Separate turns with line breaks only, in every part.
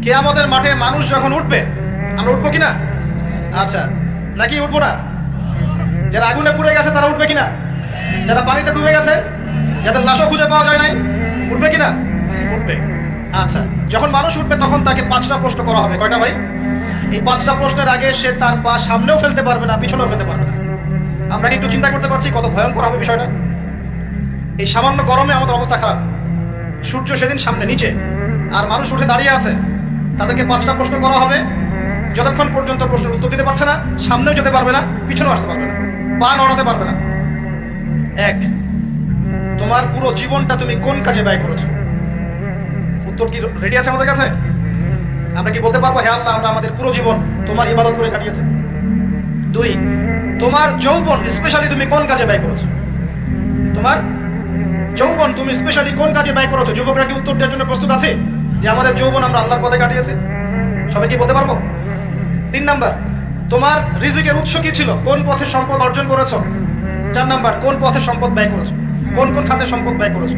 কিয়ামতের মাঠে মানুষ যখন উঠবে, আমরা উঠবো কিনা? আচ্ছা, নাকি উঠবো না? যারা আগুনে পুড়ে গেছে তারা উঠবে কিনা? যারা পানিতে ডুবে গেছে, যাদের লাশও খুঁজে পাওয়া যায় নাই, উঠবে কিনা? উঠবে। আচ্ছা, যখন মানুষ উঠবে তখন তাকে 5টা প্রশ্ন করা হবে। কয়টা ভাই? এই 5টা প্রশ্নের আগে সে তার পা সামনেও ফেলতে পারবে না, পিছনেও ফেলতে পারবে না। আমরা কি একটু চিন্তা করতে পারছি কত ভয়ঙ্কর হবে বিষয়টা? এই সামান্য গরমে আমাদের অবস্থা খারাপ, সূর্য সেদিন সামনে নিচে, আর মানুষ উঠে দাঁড়িয়ে আছে। তাদেরকে 5টা প্রশ্ন করা হবে। যতক্ষণ পর্যন্ত প্রশ্নের উত্তর দিতে পারছে না, সামনেও যেতে পারবে না, পিছনেও আসতে পারবে না, পা নড়াতে পারবে না। 1, তোমার পুরো জীবনটা তুমি কোন কাজে ব্যয় করেছো? উত্তর কি রেডি আছে আমাদের কাছে? আমরা কি বলতে পারবো, হে আল্লাহ, আমরা আমাদের পুরো জীবন তোমার ইবাদত করে কাটিয়েছি? 2, তোমার যৌবন স্পেশালি তুমি কোন কাজে ব্যয় করেছো? তোমার যৌবন তুমি স্পেশালি কোন কাজে ব্যয় করেছো? যুবকরা কি উত্তর দেওয়ার জন্য প্রস্তুত আছে যে আমাদের যৌবন আমরা আল্লাহর পথে কাটিয়েছি? সবাই কি বলতে পারবো? 3 নাম্বার, তোমার রিজিকের উৎস কি ছিল? কোন পথে সম্পদ অর্জন করেছো? 4 নাম্বার, কোন পথে সম্পদ ব্যয় করেছো? কোন কোন খাতে সম্পদ ব্যয় করেছো?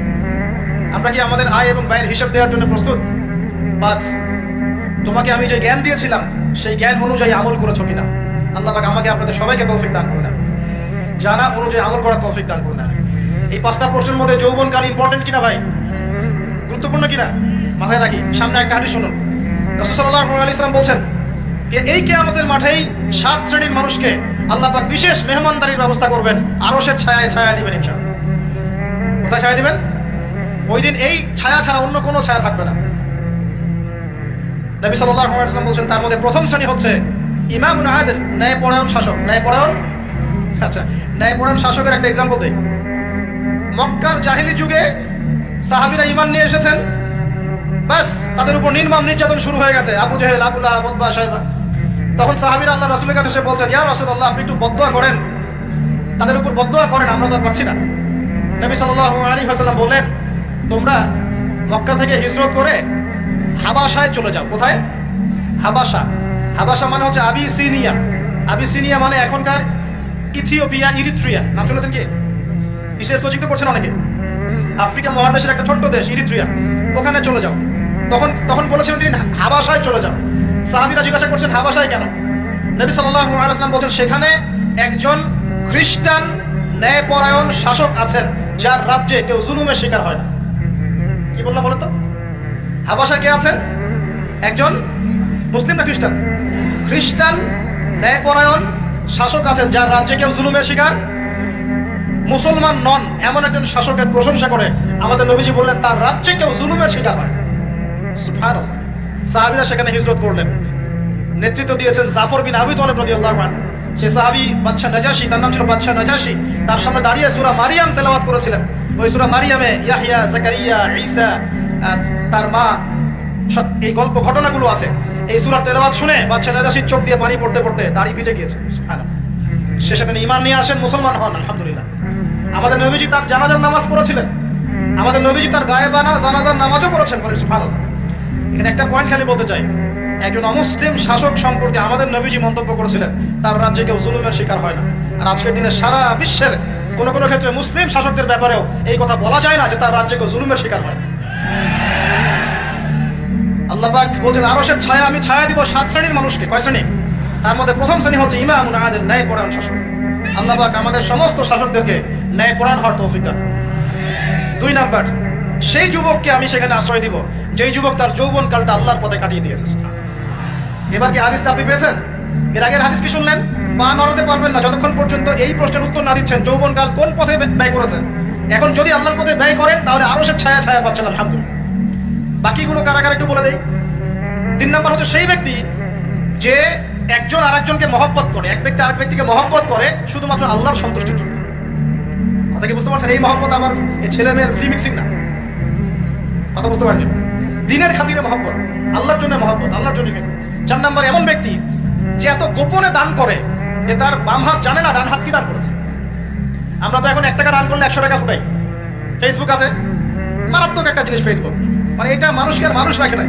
আমরা কি আমাদের আয় এবং ব্যয়ের হিসাব দেওয়ার জন্য প্রস্তুত? 5, তোমাকে আমি যে জ্ঞান দিয়েছিলাম সেই জ্ঞান অনুযায়ী আমল করেছো কিনা? আল্লাহ পাক আমাকে আপনাদের সবাইকে তৌফিক দান করুন, জানা অনুযায়ী আমল করার তৌফিক দান করুন। এই 5টা প্রশ্নের মধ্যে যৌবনকাল ইম্পর্টেন্ট কিনা ভাই? গুরুত্বপূর্ণ কিনা? মাথায় রাখি। সামনে একটা হাদিস শুনুন। রাসূল সাল্লাল্লাহু আলাইহি ওয়াসাল্লাম বলেন যে এই কিয়ামতের মাঠেই 7 শ্রেণীর মানুষকে আল্লাহ পাক বিশেষ মেহমানদারির ব্যবস্থা করবেন, আরশের ছায়ায় ছায়া দিবেন ইনশাআল্লাহ। কোথায় ছায়া দিবেন? ওই দিন এই ছায়া ছাড়া অন্য কোনো ছায়া থাকবে না। নবী সাল্লাল্লাহু আলাইহি ওয়াসাল্লাম বলেন তার মধ্যে প্রথম শ্রেণী হচ্ছে ইমামুন আদিল, ন্যায়পরায়ণ শাসক। ন্যায়পরায়ণ, আচ্ছা, ন্যায়পরায়ণ শাসকের একটা এক্সাম্পল দেই। মক্কার জাহিলি যুগে সাহাবীরা ঈমান নিয়ে এসেছেন, বাস তাদের উপর নির্মম নির্যাতন শুরু হয়ে গেছে। আবু জেহেল, আবু লাহাব, উতবা, শাইবা। তখন সাহাবীরা আল্লাহ রাসূলের কাছে এসে বলছেন, ইয়া রাসূলুল্লাহ, আপনি একটু বদদোয়া করেন, তাদের উপর বদদোয়া করেন, আমরা তো আর পারছি না। নবী সাল্লাল্লাহু আলাইহি ওয়াসাল্লাম বললেন, তোমরা মক্কা থেকে হিজরত করে হাবাশায় চলে যাও। কোথায়? হাবাশা। হাবাশা মানে হচ্ছে আবিসিনিয়া। আবিসিনিয়া মানে এখনকার ইথিওপিয়া, ইরিত্রিয়া। নাম শুনেছেন কি? বিশেষ কোচিং তো করছেন অনেকে। আফ্রিকা মহাদেশের একটা ছোট্ট দেশ ইরিত্রিয়া, ওখানে চলে যাও। তখন বলেছিলেন তিনি হাবাশায় চলে যাও। সাহাবীরা জিজ্ঞাসা করছেন হাবাশায় কেন? নবী সাল্লাল্লাহু আলাইহি ওয়াসাল্লাম বলেন, সেখানে একজন খ্রিস্টান ন্যায়পরায়ণ শাসক আছেন যার রাজ্যে কেউ জুলুমের শিকার হয় না। কি বললাম বলেন তো? হাবাশা কে আছেন? একজন মুসলিম না খ্রিস্টান? খ্রিস্টান ন্যায়পরায়ণ শাসক আছেন যার রাজ্যে কেউ জুলুমের শিকার, মুসলমান নন এমন একজন শাসকের প্রশংসা করে আমাদের নবীজি বললেন তার রাজ্যে কেউ জুলুমের শিকার হয়। সুবহানাল্লাহ। সাহাবীরা সেখানে হিজরত করলেন। নেতৃত্ব দিয়েছেন জাফর বিন আবি তালিব রাদিয়াল্লাহু আনহু। সেই সাহাবী বাদশা নাজাশী, তার নাম ছিল বাদশা নাজাশী, তার সামনে দাঁড়িয়ে সূরা মারিয়াম তেলাওয়াত করেছিলেন। ওই সূরা মারিয়ামে ইয়াহইয়া, যাকারিয়া, ঈসা, তার মা, এই গল্প ঘটনাগুলো আছে। এই সূরার তেলাওয়াত শুনে বাদশা নাজাশীর চোখ দিয়ে পানি পড়তে পড়তে দাড়ি ভিজে গিয়েছে। সুবহানাল্লাহ। সে সেখানে ঈমান নিয়ে আসেন, মুসলমান হন, আলহামদুলিল্লাহ। আমাদের নবীজি তার জানাজার নামাজ পড়েছিলেন। আমাদের নবীজি তার গায়েবানা জানাজার নামাজও পড়েছেন। বলে সুবহানাল্লাহ। এখানে একটা পয়েন্ট খালি বলতে চাই, একজন অমুসলিম শাসক সম্পর্কে আমাদের নবীজি মন্তব্য করেছিলেন তার রাজ্যে কেউ জুলুমের শিকার হয় না। আর আজকের দিনে সারা বিশ্বের কোন কোন ক্ষেত্রে মুসলিম শাসকদের ব্যাপারেও এই কথা বলা যায় না যে তার রাজ্যে কেউ জুলুমের শিকার হয় না। আল্লাহ পাক বলেন আরশের ছায়া আমি ছায়া দিব 7 শ্রেণীর মানুষকে। কয় শ্রেণী? তার মধ্যে প্রথম শ্রেণী হচ্ছে ইমামুন আদিল, ন্যায়পরায়ণ শাসক। আল্লাহ পাক আমাদের সমস্ত শাসকদেরকে ন্যায়পরায়ণ হওয়ার তৌফিক দান। 2 নাম্বার, সেই যুবককে আমি সেখানে আশ্রয় দিব যেই যুবক তার যৌবন কালটা আল্লাহর পথে কাটিয়ে দিয়েছে। এবার কি হাদিসটা আপনি পেয়েছেন? এর আগের হাদিস কি শুনলেন? পা নড়াতে পারবেন না যতক্ষণ পর্যন্ত এই প্রশ্নের উত্তর না দিচ্ছেন যৌবনকাল কোন পথে ব্যয় করেছেন। এখন যদি আল্লাহর পথে ব্যয় করেন তাহলে আরশের ছায়া ছায়া পাচ্ছেন, আলহামদুলিল্লাহ। বাকিগুলো কারা কারা একটু বলে দেই। 3 নাম্বার হচ্ছে সেই ব্যক্তি যে একজন আরেকজনকে মহব্বত করে, এক ব্যক্তি আরেক ব্যক্তিকে মহব্বত করে শুধুমাত্র আল্লাহর সন্তুষ্টির জন্য। কথা কি বুঝতে পারছেন? এই মহব্বত আমার এই ছেলে মেয়ের ফ্রি মিক্সিং না। কথা বুঝতে পারছেন? দিনের খাতিরে মহব্বত, আল্লাহর জন্য মহব্বত, আল্লাহর জন্য। 4 নাম্বার এমন ব্যক্তি যে এত গোপনে দান করে যে তার বাম হাত জানে না ডান হাত কি দান করেছে। আমরা তো এখন 1 টাকা দান করলে 100 টাকা ফুটাই। ফেসবুক আছে, মারাত্মক একটা জিনিস ফেসবুক, মানে এটা মানুষকে আর মানুষ রাখে না।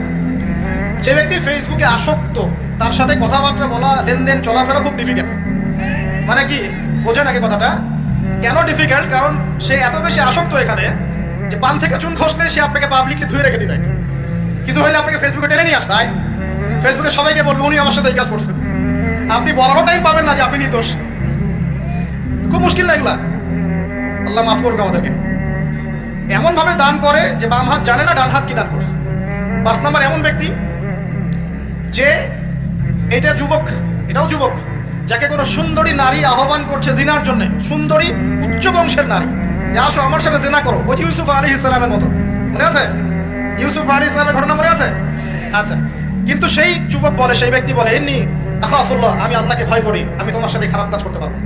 যে ব্যক্তি ফেসবুকে আসক্ত তার সাথে কথাবার্তা বলা, লেনদেন, চলাফেরা খুব ডিফিকাল্ট। মানে কি বোঝে নাকি কথাটা? কেন ডিফিকাল্ট? কারণ সে এত বেশি আসক্ত এখানে যে পান থেকে চুন খসলে সে আপনাকে পাবলিকলি ধুয়ে রেখে দিবে। কিছু হলে আপনাকে ফেসবুকে টেনে নিয়ে আসবে, ফেসবুকে সবাইকে বলবো উনি আমার সাথে এই কাজ করছেন, আপনি বলারও টাইম পাবেন না যে আপনি নির্দোষ। খুব মুশকিল না এগুলা, আল্লাহ মাফ করুক আমাদেরকে। এমন ভাবে দান করে যে বাম হাত জানে না ডান হাত কি দান করছে। 5 নাম্বার এমন ব্যক্তি যে এটা যুবক, এটাও যুবক, যাকে কোনো সুন্দরী নারী আহ্বান করছে জিনার জন্য, সুন্দরী উচ্চ বংশের নারী, যে আসো আমার সাথে জিনা করো, ওই ইউসুফ আলাইহিস সালামের মতো, মনে আছে? ইউসুফ আলাইহিস সালামের ঘটনা মনে আছে? আচ্ছা, কিন্তু সেই যুবক বলে, সেই ব্যক্তি বলে, ইন্নী আখাফুল্লাহ, আমি আল্লাহকে ভয় করি, আমি তোমার সাথে খারাপ কাজ করতে পারবো।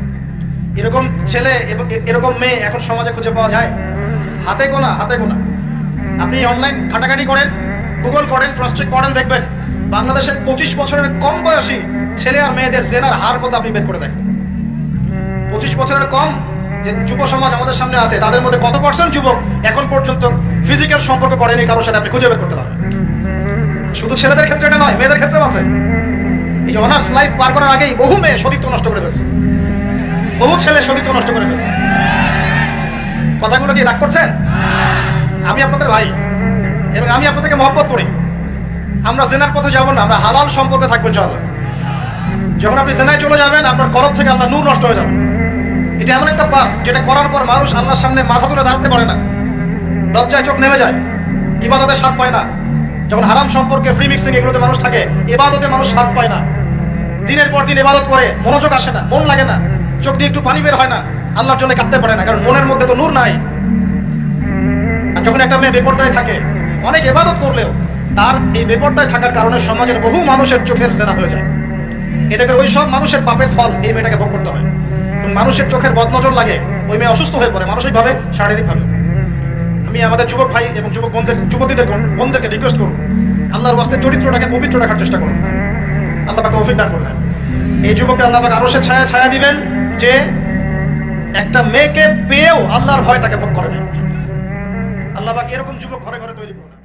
এরকম ছেলে এবং এরকম মেয়ে এখন সমাজে খুঁজে পাওয়া যায় হাতে গোনা, হাতে গোনা। আপনি অনলাইন ঘাটাঘাটি করেন, গুগল করেন, ক্রস চেক করেন, দেখবেন বাংলাদেশের 25 বছরের কম বয়সী ছেলে আর মেয়েদের জেনার হার কত আপনি বের করে দেখেন। 25 বছরের কম যে যুব সমাজ আমাদের সামনে আছে, তাদের মধ্যে কত পার্সেন্ট যুবক এখন পর্যন্ত ফিজিক্যাল সম্পর্ক করেনি কারোর সাথে, আপনি খুঁজে বের করতে পারবেন। শুধু ছেলেদের ক্ষেত্রে এটা নয়, মেয়েদের ক্ষেত্রেও আছে। এই যে অনার্স লাইফ পার করার আগেই বহু মেয়ে সতীত্ব নষ্ট করে ফেলছে, বহু ছেলে সতীত্ব নষ্ট করে ফেলছে। কথাগুলো কি রাগ করছেন? আমি আপনাদের ভাই এবং আমি আপনাদেরকে মহব্বত করি। আমরা জেনার পথে যাব না, আমরা হালাল সম্পর্কে থাকবো ইনশাআল্লাহ। যখন আপনি জেনায় চলে যাবেন, আপনার কলব থেকে আল্লাহ নূর নষ্ট হয়ে যাবে। এটা এমন একটা পাপ যেটা করার পর মানুষ আল্লাহর সামনে মাথা তুলে দাঁড়াতে পারে না, লজ্জায় চোখ নেমে যায়, ইবাদতে স্বাদ পায় না। যখন হারাম সম্পর্কে, ফ্রি মিক্সিং এগুলোতে মানুষ থাকে, ইবাদতে মানুষ স্বাদ পায় না। দিনের পর দিন ইবাদত করে মনোযোগ আসে না, মন লাগে না, চোখ দিয়ে একটু পানি বের হয় না, আল্লাহর জন্য কাঁদতে পারে না, কারণ মনের মধ্যে তো নূর নাই। আর যখন একটা মেয়ে বেপরদায় থাকে, অনেক ইবাদত করলেও তার এই বেপরদায় থাকার কারণে সমাজের বহু মানুষের চোখের জেনা হয়ে যায়। এটাকে ওই সব মানুষের পাপের ফল এই মেয়েটাকে ভোগ করতে হয়। মানুষের চোখের বদনজর লাগে, ওই মেয়ে অসুস্থ হয়ে পড়ে মানসিকভাবে, শারীরিকভাবে। আমি আমাদের যুবক ভাই এবং যুবক বোনদেরকে রিকোয়েস্ট করব, আল্লাহর ওয়াস্তে চরিত্রটাকে পবিত্র রাখার চেষ্টা করুন। আল্লাহ পাক তৌফিক দান করবেন। এই যুবককে আল্লাহ পাক আরশের ছায়া দিবেন, যে একটা মেয়েকে পেয়েও আল্লাহর ভয় তাকে ভোগ করে না। আল্লাহ পাক এরকম যুবক ঘরে ঘরে তৈরি করবেন।